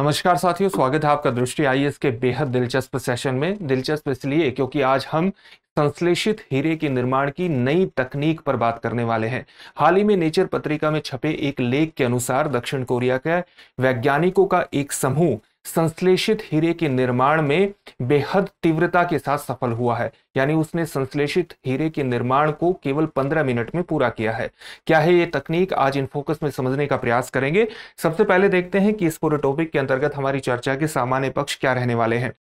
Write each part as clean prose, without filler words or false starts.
नमस्कार साथियों, स्वागत है आपका दृष्टि आईएएस के बेहद दिलचस्प सेशन में। दिलचस्प इसलिए क्योंकि आज हम संश्लेषित हीरे के निर्माण की नई तकनीक पर बात करने वाले हैं। हाल ही में नेचर पत्रिका में छपे एक लेख के अनुसार दक्षिण कोरिया के वैज्ञानिकों का एक समूह संश्लेषित हीरे के निर्माण में बेहद तीव्रता के साथ सफल हुआ है। यानी उसने संश्लेषित हीरे के निर्माण को केवल 15 मिनट में पूरा किया है। क्या है ये तकनीक, आज इन फोकस में समझने का प्रयास करेंगे। सबसे पहले देखते हैं कि इस पूरे टॉपिक के अंतर्गत हमारी चर्चा के सामान्य पक्ष क्या रहने वाले हैं।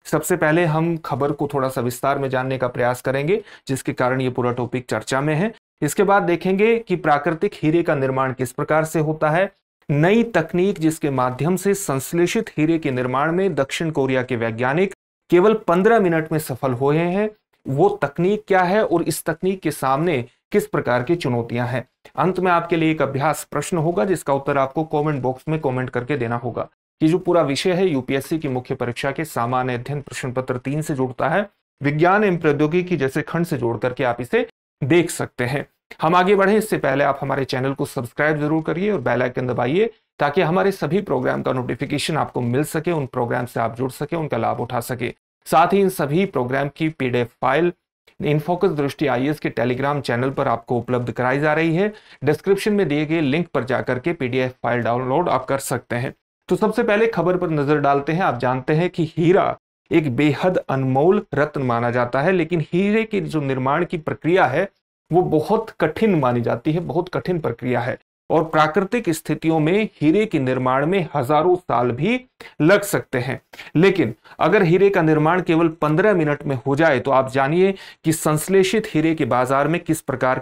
सबसे पहले हम खबर को थोड़ा सा विस्तार में जानने का प्रयास करेंगे, जिसके कारण ये पूरा टॉपिक चर्चा में है। इसके बाद देखेंगे कि प्राकृतिक हीरे का निर्माण किस प्रकार से होता है, नई तकनीक जिसके माध्यम से संश्लेषित हीरे के निर्माण में दक्षिण कोरिया के वैज्ञानिक केवल 15 मिनट में सफल हुए हैं, वो तकनीक क्या है और इस तकनीक के सामने किस प्रकार की चुनौतियां हैं। अंत में आपके लिए एक अभ्यास प्रश्न होगा, जिसका उत्तर आपको कमेंट बॉक्स में कमेंट करके देना होगा। ये जो पूरा विषय है यूपीएससी की मुख्य परीक्षा के सामान्य अध्ययन प्रश्न पत्र 3 से जुड़ता है, विज्ञान एवं प्रौद्योगिकी जैसे खंड से जोड़ करके आप इसे देख सकते हैं। हम आगे बढ़े इससे पहले आप हमारे चैनल को सब्सक्राइब जरूर करिए और बेल आइकन दबाइए, ताकि हमारे सभी प्रोग्राम का नोटिफिकेशन आपको मिल सके, उन प्रोग्राम से आप जुड़ सके, उनका लाभ उठा सके। साथ ही इन सभी प्रोग्राम की पीडीएफ फाइल इनफोकस दृष्टि आईएएस के टेलीग्राम चैनल पर आपको उपलब्ध कराई जा रही है। डिस्क्रिप्शन में दिए गए लिंक पर जाकर के पीडीएफ फाइल डाउनलोड आप कर सकते हैं। तो सबसे पहले खबर पर नजर डालते हैं। आप जानते हैं कि हीरा एक बेहद अनमोल रत्न माना जाता है, लेकिन हीरे की जो निर्माण की प्रक्रिया है वो बहुत कठिन मानी जाती है, बहुत कठिन प्रक्रिया है। और प्राकृतिक स्थितियों में हीरे के निर्माण में हजारों साल भी लग सकते हैं। लेकिन अगर हीरे का निर्माण केवल 15 मिनट में हो जाए तो आप जानिए कि संश्लेषित हीरे के बाजार में किस प्रकार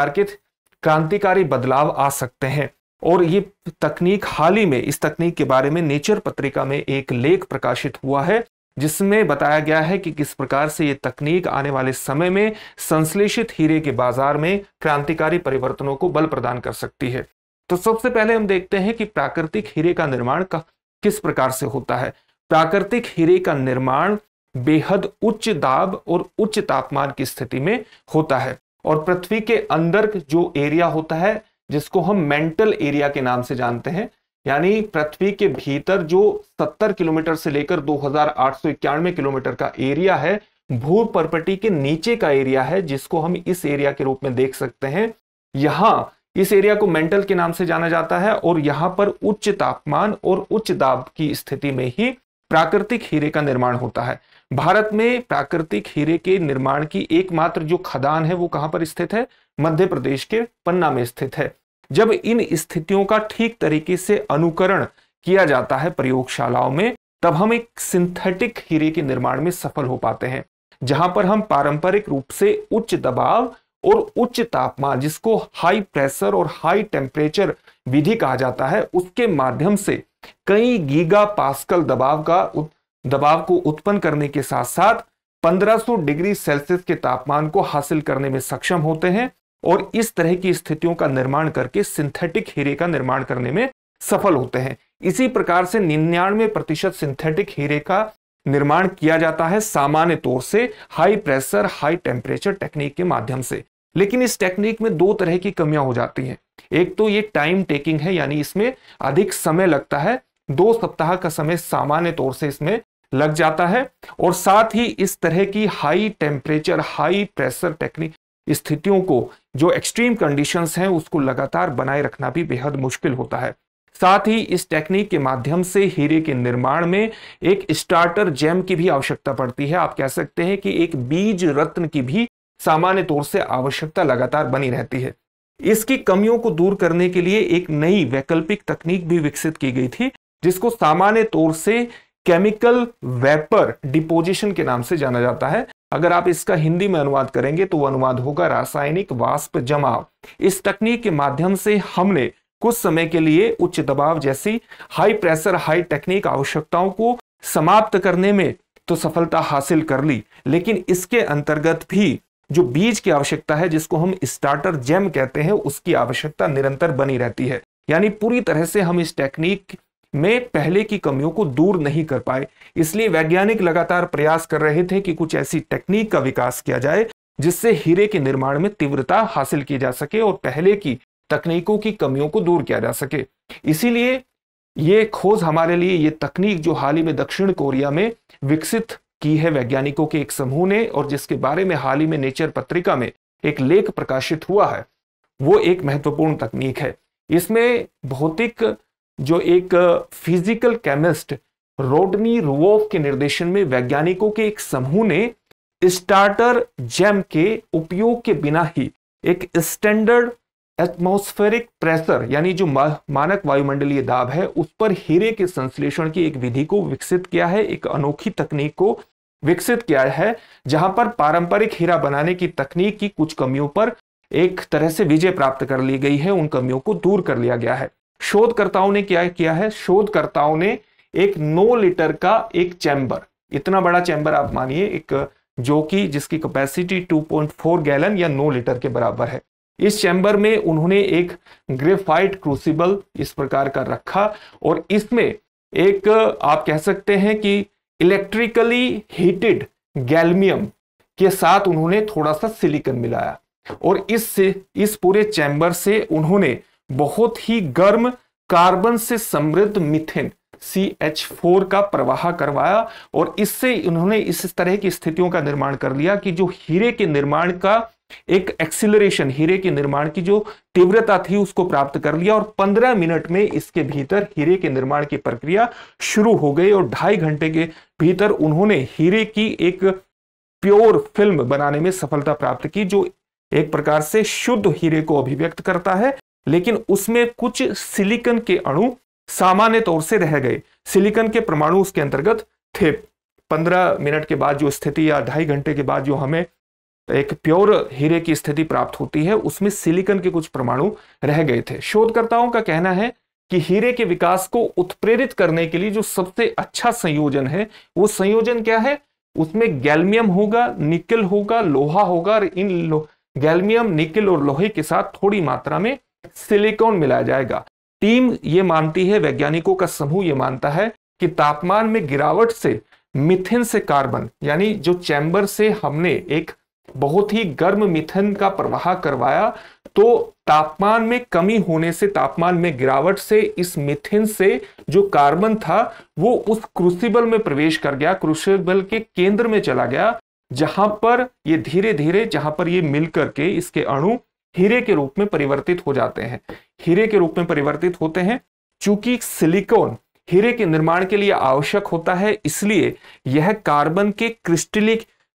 के क्रांतिकारी बदलाव आ सकते हैं। और ये तकनीक हाल ही में, इस तकनीक के बारे में नेचर पत्रिका में एक लेख प्रकाशित हुआ है, जिसमें बताया गया है कि किस प्रकार से ये तकनीक आने वाले समय में संश्लेषित हीरे के बाजार में क्रांतिकारी परिवर्तनों को बल प्रदान कर सकती है। तो सबसे पहले हम देखते हैं कि प्राकृतिक हीरे का निर्माण किस प्रकार से होता है। प्राकृतिक हीरे का निर्माण बेहद उच्च दाब और उच्च तापमान की स्थिति में होता है। और पृथ्वी के अंदर जो एरिया होता है, जिसको हम मेंटल एरिया के नाम से जानते हैं, यानी पृथ्वी के भीतर जो 70 किलोमीटर से लेकर 2891 किलोमीटर का एरिया है, भूपर्पटी के नीचे का एरिया है, जिसको हम इस एरिया के रूप में देख सकते हैं। यहां इस एरिया को मेंटल के नाम से जाना जाता है और यहां पर उच्च तापमान और उच्च दाब की स्थिति में ही प्राकृतिक हीरे का निर्माण होता है। भारत में प्राकृतिक हीरे के निर्माण की एकमात्र जो खदान है वो कहां पर स्थित है? मध्य प्रदेश के पन्ना में स्थित है। जब इन स्थितियों का ठीक तरीके से अनुकरण किया जाता है प्रयोगशालाओं में, तब हम एक सिंथेटिक हीरे के निर्माण में सफल हो पाते हैं, जहां पर हम पारंपरिक रूप से उच्च दबाव और उच्च तापमान, जिसको हाई प्रेशर और हाई टेम्परेचर विधि कहा जाता है, उसके माध्यम से कई गीगा पास्कल दबाव को उत्पन्न करने के साथ साथ 1500 डिग्री सेल्सियस के तापमान को हासिल करने में सक्षम होते हैं। और इस तरह की स्थितियों का निर्माण करके सिंथेटिक हीरे का निर्माण करने में सफल होते हैं। इसी प्रकार से 99% सिंथेटिक हीरे का निर्माण किया जाता है सामान्य तौर से high pressure high temperature technique के माध्यम से। लेकिन इस टेक्निक में दो तरह की कमियां हो जाती हैं। एक तो ये टाइम टेकिंग है, यानी इसमें अधिक समय लगता है, 2 सप्ताह का समय सामान्य तौर से इसमें लग जाता है। और साथ ही इस तरह की high temperature high pressure technique स्थितियों को, जो एक्सट्रीम कंडीशंस हैं, उसको लगातार बनाए रखना भी बेहद मुश्किल होता है। साथ ही इस टेक्निक के माध्यम से हीरे के निर्माण में एक स्टार्टर जेम की भी आवश्यकता पड़ती है। आप कह सकते हैं कि एक बीज रत्न की भी सामान्य तौर से आवश्यकता लगातार बनी रहती है। इसकी कमियों को दूर करने के लिए एक नई वैकल्पिक तकनीक भी विकसित की गई थी, जिसको सामान्य तौर से केमिकल वेपर डिपोजिशन के नाम से जाना जाता है। अगर आप इसका हिंदी में अनुवाद करेंगे तो वो अनुवाद होगा रासायनिक वाष्प जमाव। इस तकनीक के माध्यम से हमने कुछ समय के लिए उच्च दबाव जैसी हाई प्रेशर हाई टेक्निक आवश्यकताओं को समाप्त करने में तो सफलता हासिल कर ली, लेकिन इसके अंतर्गत भी जो बीज की आवश्यकता है, जिसको हम स्टार्टर जेम कहते हैं, उसकी आवश्यकता निरंतर बनी रहती है। यानी पूरी तरह से हम इस टेक्निक में पहले की कमियों को दूर नहीं कर पाए। इसलिए वैज्ञानिक लगातार प्रयास कर रहे थे कि कुछ ऐसी टेक्निक का विकास किया जाए जिससे हीरे के निर्माण में तीव्रता हासिल की जा सके और पहले की तकनीकों की कमियों को दूर किया जा सके। इसीलिए ये खोज हमारे लिए, ये तकनीक जो हाल ही में दक्षिण कोरिया में विकसित की है वैज्ञानिकों के एक समूह ने, और जिसके बारे में हाल ही में नेचर पत्रिका में एक लेख प्रकाशित हुआ है, वो एक महत्वपूर्ण तकनीक है। इसमें भौतिक जो एक फिजिकल केमिस्ट रोडनी रुवोफ के निर्देशन में वैज्ञानिकों के एक समूह ने स्टार्टर जेम के उपयोग के बिना ही एक स्टैंडर्ड एटमॉस्फेरिक प्रेशर यानी जो मानक वायुमंडलीय दाब है उस पर हीरे के संश्लेषण की एक विधि को विकसित किया है, एक अनोखी तकनीक को विकसित किया है, जहां पर पारंपरिक हीरा बनाने की तकनीक की कुछ कमियों पर एक तरह से विजय प्राप्त कर ली गई है, उन कमियों को दूर कर लिया गया है। शोधकर्ताओं ने क्या किया है, शोधकर्ताओं ने एक 9 लीटर का एक चैम्बर, इतना बड़ा चैम्बर आप मानिए, एक जो कि जिसकी कैपेसिटी 2.4 गैलन या 9 लीटर के बराबर है, इस चैम्बर में उन्होंने एक ग्रेफाइट क्रूसिबल इस प्रकार का रखा और इसमें एक आप कह सकते हैं कि इलेक्ट्रिकली हीटेड गैल्मियम के साथ उन्होंने थोड़ा सा सिलिकॉन मिलाया और इस पूरे चैम्बर से उन्होंने बहुत ही गर्म कार्बन से समृद्ध मीथेन CH4 का प्रवाह करवाया और इससे उन्होंने इस तरह की स्थितियों का निर्माण कर लिया कि जो हीरे के निर्माण का एक एक्सीलरेशन, हीरे के निर्माण की जो तीव्रता थी उसको प्राप्त कर लिया और 15 मिनट में इसके भीतर हीरे के निर्माण की प्रक्रिया शुरू हो गई और 2.5 घंटे के भीतर उन्होंने हीरे की एक प्योर फिल्म बनाने में सफलता प्राप्त की, जो एक प्रकार से शुद्ध हीरे को अभिव्यक्त करता है, लेकिन उसमें कुछ सिलिकॉन के अणु सामान्य तौर से रह गए। सिलिकॉन के परमाणु उसके अंतर्गत थे। 15 मिनट के बाद जो स्थिति या 2.5 घंटे के बाद जो हमें एक प्योर हीरे की स्थिति प्राप्त होती है, उसमें सिलिकॉन के कुछ परमाणु रह गए थे। शोधकर्ताओं का कहना है कि हीरे के विकास को उत्प्रेरित करने के लिए जो सबसे अच्छा संयोजन है, वो संयोजन क्या है, उसमें गैल्मियम होगा, निकल होगा, लोहा होगा और इन गैल्मियम, निकल और लोहे के साथ थोड़ी मात्रा में सिलिकॉन मिलाया जाएगा। टीम ये मानती है, वैज्ञानिकों का समूह ये मानता है कि तापमान में गिरावट से मीथेन से कार्बन, यानी जो चैम्बर से हमने एक बहुत ही गर्म मीथेन का प्रवाह करवाया, तो तापमान में कमी होने से, तापमान में गिरावट से इस मीथेन से जो कार्बन था वो उस क्रूसिबल में प्रवेश कर गया, क्रूसिबल के केंद्र में चला गया, जहां पर ये धीरे धीरे, जहां पर ये मिलकर के इसके अणु हीरे के रूप में परिवर्तित हो जाते हैं, हीरे के रूप में परिवर्तित होते हैं। चूंकि सिलिकॉन हीरे के निर्माण के लिए आवश्यक होता है, इसलिए यह कार्बन के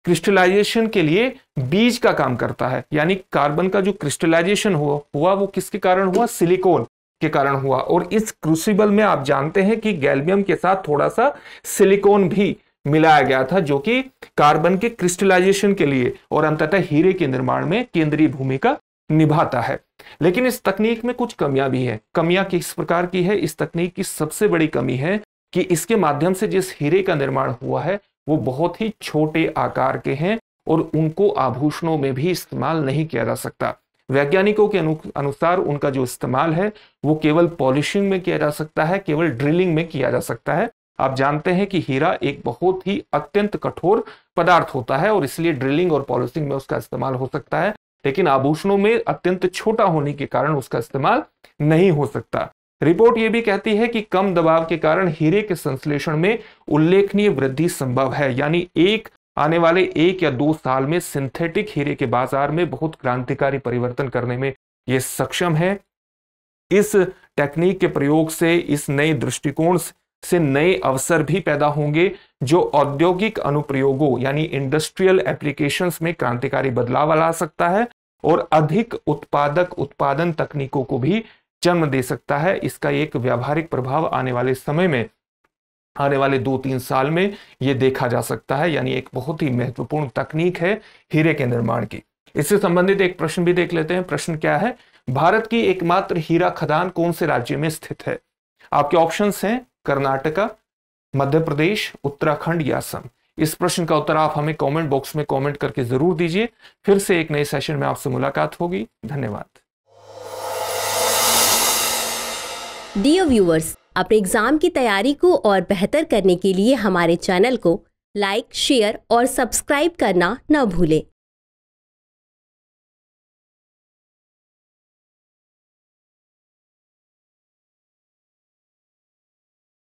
क्रिस्टलाइजेशन के लिए बीज का काम करता है। यानी कार्बन का जो क्रिस्टलाइजेशन हुआ वो किसके कारण हुआ, सिलिकॉन के कारण हुआ। और इस क्रूसिबल में आप जानते हैं कि गैल्मियम के साथ थोड़ा सा सिलिकॉन भी मिलाया गया था, जो कि कार्बन के क्रिस्टलाइजेशन के लिए और अंततः हीरे के निर्माण में केंद्रीय भूमिका निभाता है। लेकिन इस तकनीक में कुछ कमियां भी हैं। कमियां किस प्रकार की है, इस तकनीक की सबसे बड़ी कमी है कि इसके माध्यम से जिस हीरे का निर्माण हुआ है वो बहुत ही छोटे आकार के हैं और उनको आभूषणों में भी इस्तेमाल नहीं किया जा सकता। वैज्ञानिकों के अनुसार उनका जो इस्तेमाल है वो केवल पॉलिशिंग में किया जा सकता है, केवल ड्रिलिंग में किया जा सकता है। आप जानते हैं कि हीरा एक बहुत ही अत्यंत कठोर पदार्थ होता है और इसलिए ड्रिलिंग और पॉलिशिंग में उसका इस्तेमाल हो सकता है, लेकिन आभूषणों में अत्यंत छोटा होने के कारण उसका इस्तेमाल नहीं हो सकता। रिपोर्ट यह भी कहती है कि कम दबाव के कारण हीरे के संश्लेषण में उल्लेखनीय वृद्धि संभव है, यानी आने वाले 1 या 2 साल में सिंथेटिक हीरे के बाजार में बहुत क्रांतिकारी परिवर्तन करने में यह सक्षम है। इस टेक्निक के प्रयोग से, इस नए दृष्टिकोण से नए अवसर भी पैदा होंगे, जो औद्योगिक अनुप्रयोगों यानी इंडस्ट्रियल एप्लीकेशंस में क्रांतिकारी बदलाव ला सकता है और अधिक उत्पादक उत्पादन तकनीकों को भी जन्म दे सकता है। इसका एक व्यावहारिक प्रभाव आने वाले समय में, आने वाले 2-3 साल में यह देखा जा सकता है। यानी एक बहुत ही महत्वपूर्ण तकनीक है हीरे के निर्माण की। इससे संबंधित एक प्रश्न भी देख लेते हैं। प्रश्न क्या है, भारत की एकमात्र हीरा खदान कौन से राज्य में स्थित है? आपके ऑप्शंस हैं कर्नाटका, मध्य प्रदेश, उत्तराखंड या असम। इस प्रश्न का उत्तर आप हमें कमेंट बॉक्स में कमेंट करके जरूर दीजिए। फिर से एक नए सेशन में आपसे मुलाकात होगी। धन्यवाद। डियर व्यूअर्स, अपने एग्जाम की तैयारी को और बेहतर करने के लिए हमारे चैनल को लाइक, शेयर और सब्सक्राइब करना न भूलें।